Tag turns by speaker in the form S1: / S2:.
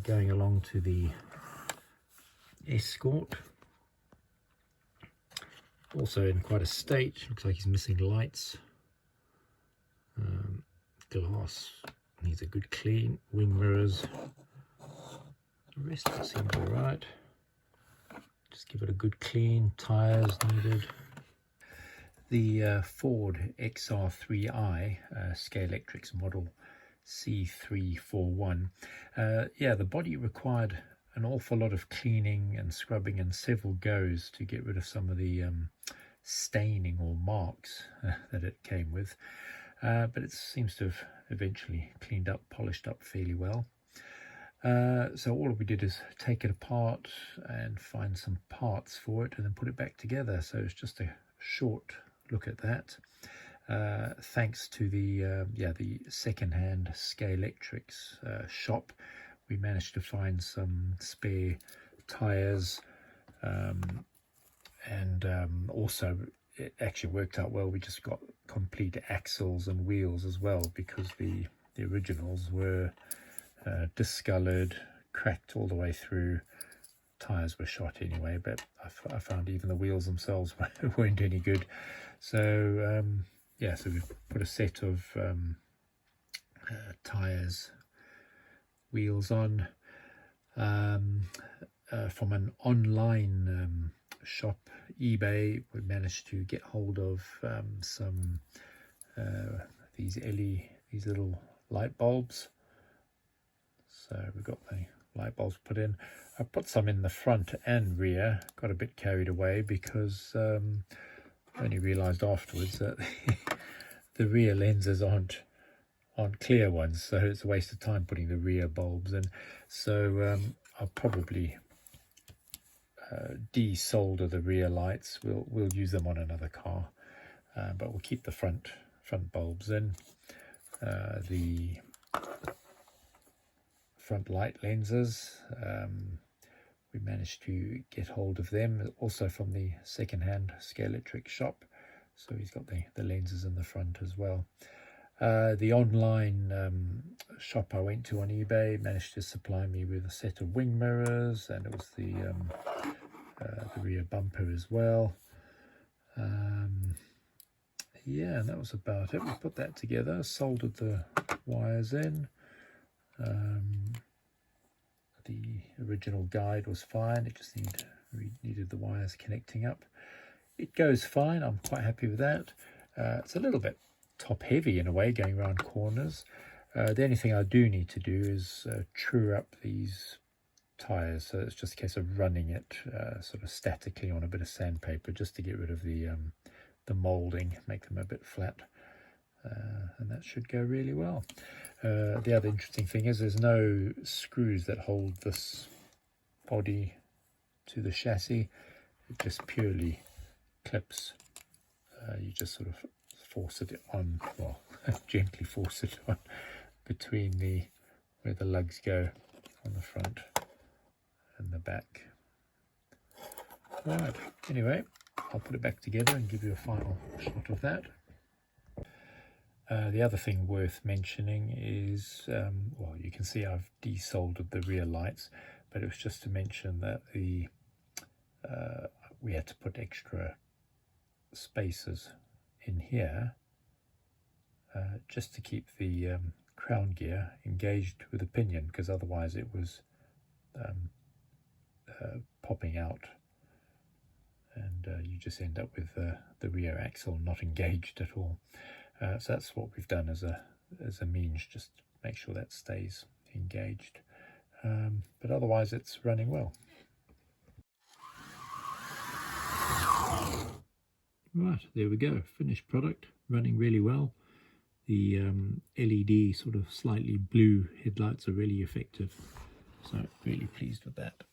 S1: going along to the Escort. Also in quite a state, looks like he's missing lights. Glass needs a good clean, wing mirrors. The rest of it seems alright. Just give it a good clean, tyres needed. The Ford XR3i Scalextric model C341. Yeah, the body required an awful lot of cleaning and scrubbing and several goes to get rid of some of the staining or marks that it came with. But it seems to have eventually cleaned up, polished up fairly well. So all we did is take it apart and find some parts for it and then put it back together. So it's just a short look at that. Thanks to the second-hand Scalextric shop, we managed to find some spare tyres, and also it actually worked out well. We just got complete axles and wheels as well, because the originals were discoloured, cracked all the way through. Tyres were shot anyway, but I found even the wheels themselves weren't any good. So yeah, so we've put a set of tyres, wheels on, from an online shop, eBay. We managed to get hold of some these little light bulbs. So we've got the light bulbs put in. I put some in the front and rear. Got a bit carried away because I only realised afterwards that the rear lenses aren't clear ones, so it's a waste of time putting the rear bulbs in. So I'll probably desolder the rear lights. We'll use them on another car, but we'll keep the front bulbs in. The front light lenses, we managed to get hold of them also from the second-hand Scalextric shop, so he's got the lenses in the front as well. The online shop I went to on eBay managed to supply me with a set of wing mirrors, and it was the rear bumper as well. Yeah, and that was about it. We put that together, soldered the wires in. The original guide was fine, it just needed the wires connecting up. It goes fine, I'm quite happy with that. It's a little bit top heavy in a way, going around corners. The only thing I do need to do is true up these tyres, so it's just a case of running it sort of statically on a bit of sandpaper, just to get rid of the moulding, make them a bit flat, and that should go really well. The other interesting thing is there's no screws that hold this body to the chassis. It just purely clips. You just sort of force it on, well, gently force it on between where the lugs go on the front and the back. Right, anyway, I'll put it back together and give you a final shot of that. The other thing worth mentioning is, well, you can see I've desoldered the rear lights, but it was just to mention that we had to put extra spacers in here just to keep the crown gear engaged with the pinion, because otherwise it was popping out, and you just end up with the rear axle not engaged at all. So that's what we've done as a means, just make sure that stays engaged. But otherwise it's running well. Right, there we go, finished product, running really well. The LED sort of slightly blue headlights are really effective, so really pleased with that.